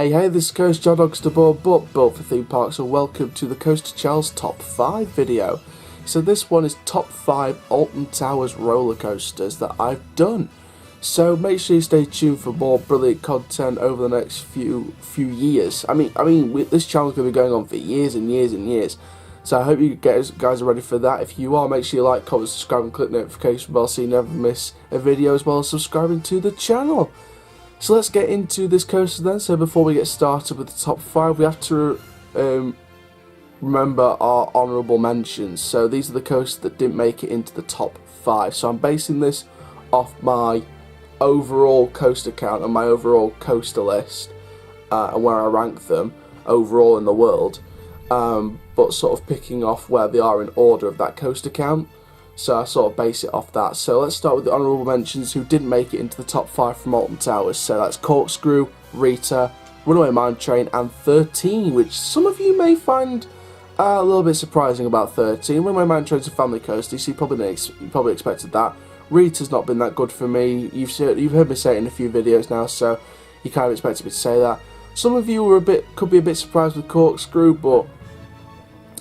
Hey, this is Coast Jar Dogs to Board, but built for theme parks, and welcome to the Coast Chall's Top 5 video. So this one is Top 5 Alton Towers Rollercoasters that I've done. So make sure you stay tuned for more brilliant content over the next few years. I mean, this channel's going to be going on for years and years and years. So I hope you guys are ready for that. If you are, make sure you like, comment, subscribe and click the notification bell so you never miss a video, as well as subscribing to the channel. So let's get into this coaster then. So before we get started with the top 5, we have to remember our honourable mentions. So these are the coasters that didn't make it into the top 5. So I'm basing this off my overall coaster count and my overall coaster list and where I rank them overall in the world, but sort of picking off where they are in order of that coaster count. So I sort of base it off that. So let's start with the honourable mentions who didn't make it into the top 5 from Alton Towers. So that's Corkscrew, Rita, Runaway Mine Train and 13, which some of you may find a little bit surprising about 13. Runaway Mine Train's a family coaster, so you probably expected that. Rita's not been that good for me. You've heard me say it in a few videos now, so you kind of expected me to say that. Some of you were could be a bit surprised with Corkscrew, but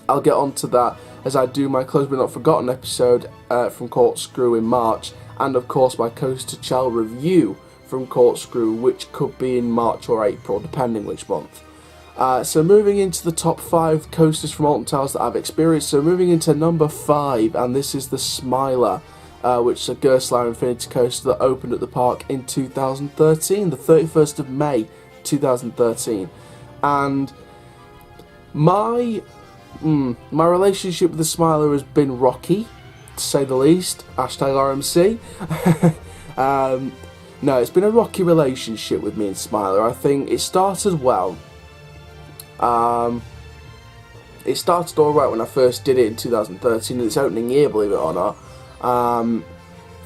I'll get on to that as I do my Close But Not Forgotten episode from Corkscrew in March, and of course my Coaster Chall review from Corkscrew, which could be in March or April, depending which month. So moving into the top 5 coasters from Alton Towers that I've experienced. So moving into number 5, and this is the Smiler, which is a Gerstlauer Infinity coaster that opened at the park in 2013, the 31st of May 2013, and my relationship with the Smiler has been rocky, to say the least. #RMC. No, it's been a rocky relationship with me and Smiler. I think it started well. It started alright when I first did it in 2013, in its opening year, believe it or not.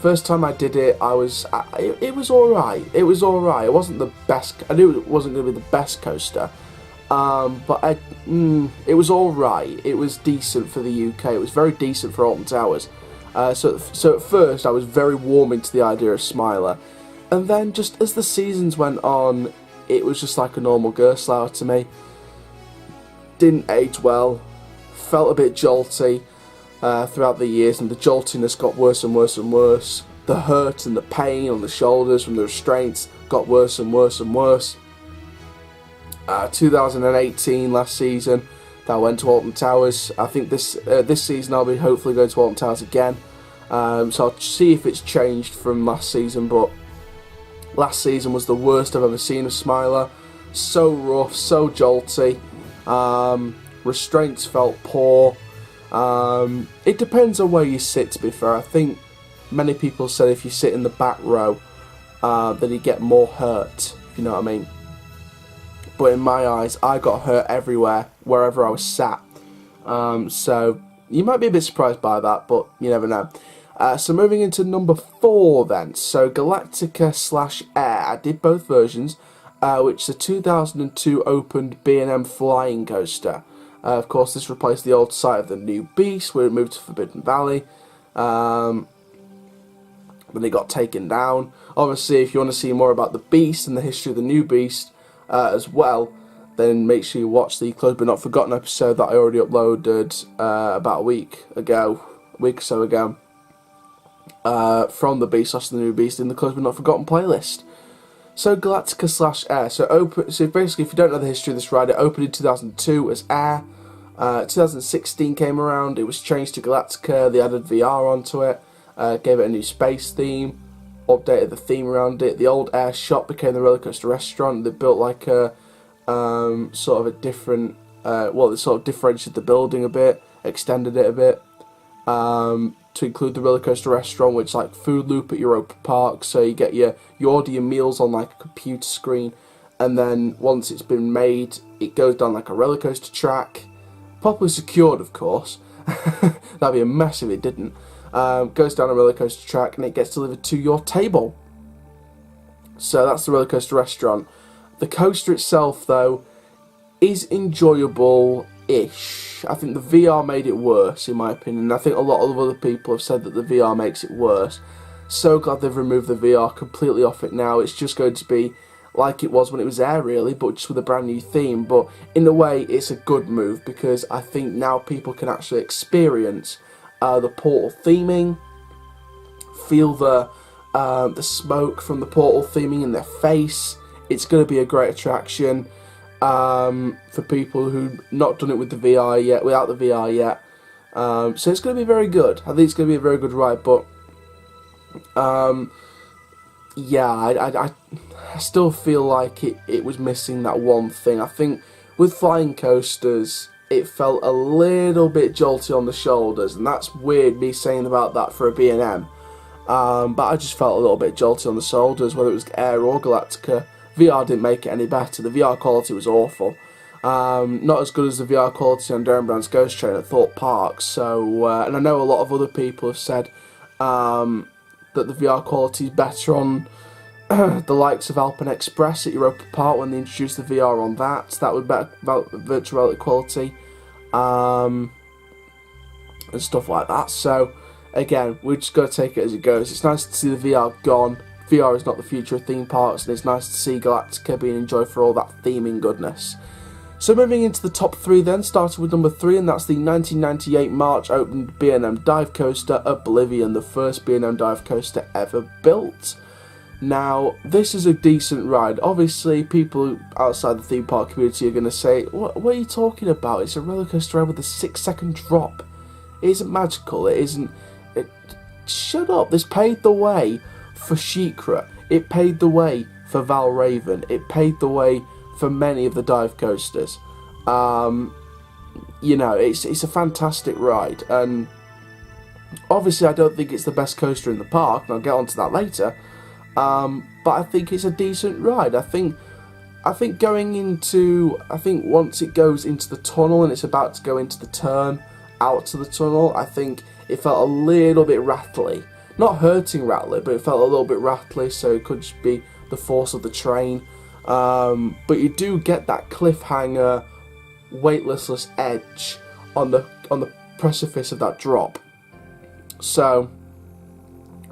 First time I did it, it was alright. It was alright. It wasn't the best. I knew it wasn't going to be the best coaster. But it was alright. It was decent for the UK. It was very decent for Alton Towers. So at first I was very warm into the idea of Smiler, and then just as the seasons went on, it was just like a normal Gerstlauer to me. Didn't age well. Felt a bit jolty throughout the years, and the joltiness got worse and worse and worse. The hurt and the pain on the shoulders from the restraints got worse and worse and worse. 2018, last season, that I went to Alton Towers. I think this season I'll be hopefully going to Alton Towers again. So I'll see if it's changed from last season, but last season was the worst I've ever seen of Smiler. So rough, so jolty. Restraints felt poor. It depends on where you sit, to be fair. I think many people said if you sit in the back row, that you get more hurt, if you know what I mean. But in my eyes, I got hurt everywhere, wherever I was sat. So you might be a bit surprised by that, but you never know. So moving into number 4 then. So Galactica/Air. I did both versions, which is a 2002 opened B&M flying coaster. Of course, this replaced the old site of the New Beast, where it moved to Forbidden Valley. When it got taken down. Obviously, if you want to see more about the Beast and the history of the New Beast, as well, then make sure you watch the Close But Not Forgotten episode that I already uploaded about a week or so ago, from the Beast / the New Beast in the Close But Not Forgotten playlist. So Galactica/Air. So basically, if you don't know the history of this ride, it opened in 2002 as Air. 2016 came around, it was changed to Galactica. They added VR onto it, gave it a new space theme, updated the theme around it. The old Air shop became the Rollercoaster restaurant. They built like a sort of a different, they sort of differentiated the building a bit, extended it a bit, to include the Rollercoaster restaurant, which is like food loop at Europa Park. So you get you order your meals on like a computer screen, and then once it's been made, it goes down like a rollercoaster track, properly secured, of course. That'd be a mess if it didn't. Goes down a roller coaster track and it gets delivered to your table. So that's the roller coaster restaurant. The coaster itself, though, is enjoyable-ish. I think the VR made it worse, in my opinion. I think a lot of other people have said that the VR makes it worse. So glad they've removed the VR completely off it now. It's just going to be like it was when it was there, really, but just with a brand new theme. But in a way, it's a good move, because I think now people can actually experience the Portal theming, feel the smoke from the Portal theming in their face. It's going to be a great attraction for people who've not done it with the VR yet, without the VR yet. So it's going to be very good. I think it's going to be a very good ride, but yeah, I still feel like it was missing that one thing. I think with flying coasters, it felt a little bit jolty on the shoulders, and that's weird me saying about that for a B&M. But I just felt a little bit jolty on the shoulders, whether it was Air or Galactica. VR didn't make it any better. The VR quality was awful. Not as good as the VR quality on Darren Brown's Ghost Train at Thorpe Park. So, and I know a lot of other people have said that the VR quality is better on the likes of Alpine Express at Europa Park when they introduced the VR on that. So that would better virtual reality quality and stuff like that. So again, we're just got to take it as it goes. It's nice to see the VR gone. VR is not the future of theme parks, and it's nice to see Galactica being enjoyed for all that theming goodness. So moving into the top 3 then, starting with number 3, and that's the 1998 March opened B&M dive coaster Oblivion, the first B&M dive coaster ever built. Now, this is a decent ride. Obviously, people outside the theme park community are going to say, what are you talking about? It's a roller coaster ride with a 6-second drop. It isn't magical, it isn't... Shut up, this paved the way for Sheikra. It paved the way for Valraven. It paved the way for many of the dive coasters. You know, it's a fantastic ride, and obviously I don't think it's the best coaster in the park, and I'll get onto that later, but I think it's a decent ride. I think once it goes into the tunnel and it's about to go into the turn out to the tunnel, I think it felt a little bit rattly. Not hurting rattly, but it felt a little bit rattly, so it could just be the force of the train. But you do get that cliffhanger, weightless edge on the precipice of that drop. So,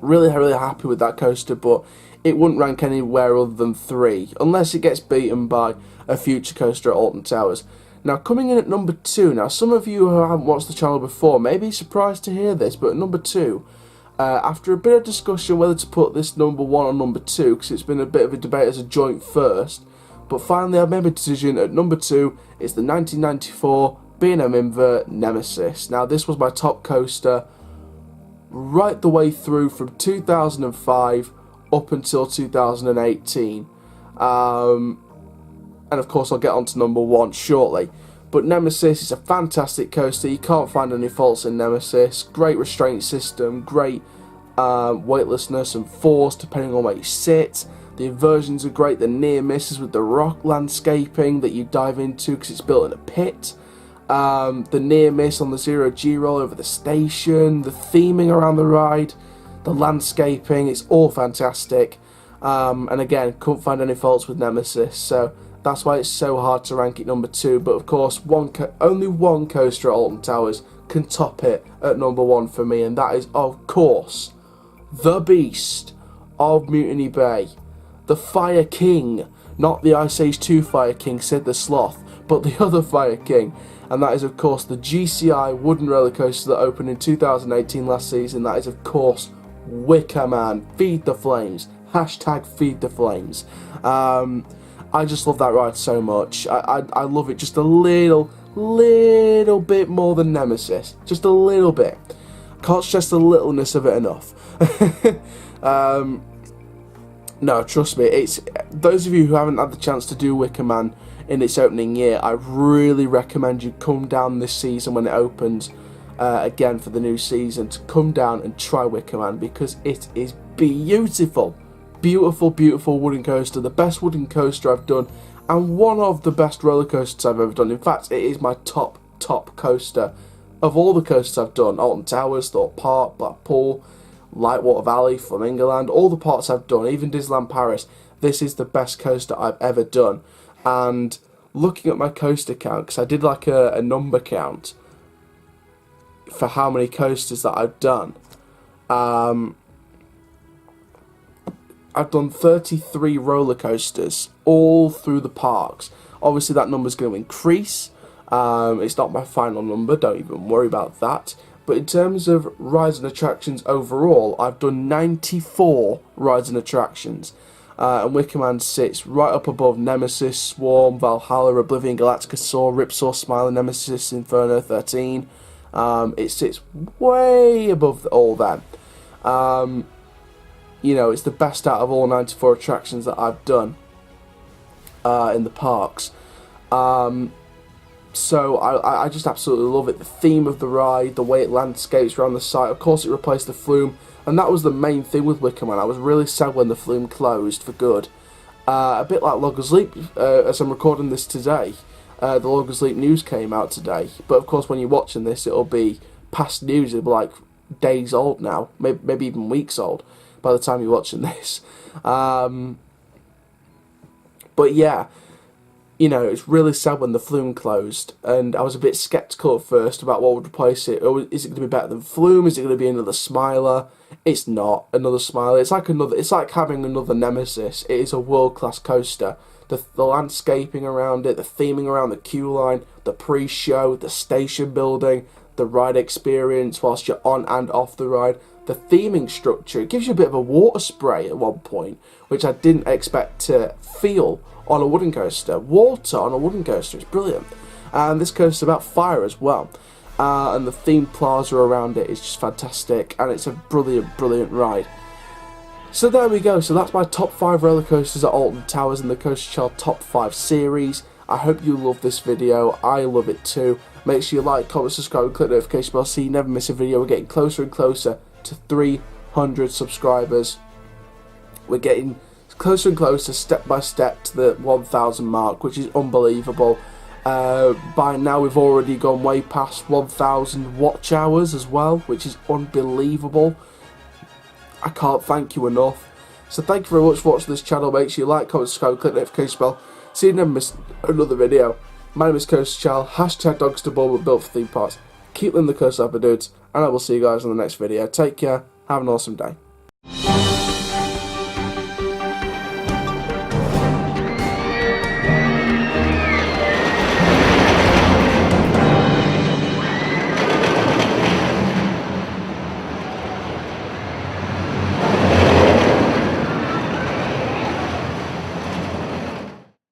really happy with that coaster, but it wouldn't rank anywhere other than 3, unless it gets beaten by a future coaster at Alton Towers. Now, coming in at number 2, now some of you who haven't watched the channel before may be surprised to hear this, but at number 2, after a bit of discussion whether to put this number 1 or number 2, because it's been a bit of a debate as a joint first, but finally I made a decision at number 2, it's the 1994 B&M Invert Nemesis. Now, this was my top coaster right the way through from 2005 up until 2018. And of course I'll get on to number 1 shortly. But Nemesis is a fantastic coaster. You can't find any faults in Nemesis. Great restraint system, great weightlessness and force depending on where you sit. The inversions are great. The near misses with the rock landscaping that you dive into because it's built in a pit. The near miss on the 0G roll over the station. The theming around the ride. The landscaping. It's all fantastic. And again, couldn't find any faults with Nemesis. So that's why it's so hard to rank it number 2. But of course, only one coaster at Alton Towers can top it at number 1 for me. And that is, of course, the Beast of Mutiny Bay. The Fire King. Not the Ice Age 2 Fire King, Sid the Sloth, but the other Fire King. And that is, of course, the GCI wooden roller coaster that opened in 2018 last season. That is, of course, Wicker Man. Feed the Flames. Hashtag Feed the Flames. I just love that ride so much. I love it just a little bit more than Nemesis. Just a little bit. Can't stress the littleness of it enough. No, trust me. It's those of you who haven't had the chance to do Wicker Man in its opening year, I really recommend you come down this season when it opens again for the new season, to come down and try Wicker Man, because it is beautiful. Beautiful wooden coaster. The best wooden coaster I've done, and one of the best roller coasters I've ever done. In fact, it is my top coaster of all the coasters I've done. Alton Towers, Thorpe Park, Blackpool, Lightwater Valley, Flamingoland, all the parts I've done, even Disneyland Paris. This is the best coaster I've ever done. And looking at my coaster count, because I did like a number count for how many coasters that I've done, I've done 33 roller coasters all through the parks. Obviously that number's going to increase. It's not my final number, don't even worry about that. But in terms of rides and attractions overall, I've done 94 rides and attractions. And Wicker Man sits right up above Nemesis, Swarm, Valhalla, Oblivion, Galactica, Saw, Ripsaw, Smiler, Nemesis, Inferno 13. It sits way above all them. You know, it's the best out of all 94 attractions that I've done in the parks. So I just absolutely love it. The theme of the ride, the way it landscapes around the site. Of course, it replaced the Flume, and that was the main thing with Wicker Man. I was really sad when the Flume closed for good. A bit like Loggers Leap, as I'm recording this today. The Loggers Leap news came out today, but of course when you're watching this, it'll be past news. It'll be like days old now, maybe even weeks old by the time you're watching this. But yeah, you know, it's really sad when the Flume closed, and I was a bit sceptical at first about what would replace it. Is it going to be better than Flume? Is it going to be another Smiler? It's not another Smiler. It's like having another Nemesis. It is a world-class coaster. The landscaping around it, the theming around the queue line, the pre-show, the station building, the ride experience whilst you're on and off the ride, the theming structure. It gives you a bit of a water spray at one point, which I didn't expect to feel on a wooden coaster. Water on a wooden coaster is brilliant. And this coaster is about fire as well. And the themed plaza around it is just fantastic, and it's a brilliant, brilliant ride. So there we go. So that's my top 5 roller coasters at Alton Towers in the Coaster Chall Top 5 series. I hope you love this video. I love it too. Make sure you like, comment, subscribe, and click the notification bell so you never miss a video. We're getting closer and closer to 300 subscribers. We're getting closer and closer, step by step, to the 1,000 mark, which is unbelievable. By now we've already gone way past 1,000 watch hours as well, which is unbelievable. I can't thank you enough. So thank you very much for watching this channel. Make sure you like, comment, subscribe, click the notification bell so you never miss another video. My name is Coaster Chall, hashtag Dogs to Ball, built for theme parks. Keep them the coaster up, dudes, and I will see you guys in the next video. Take care, have an awesome day.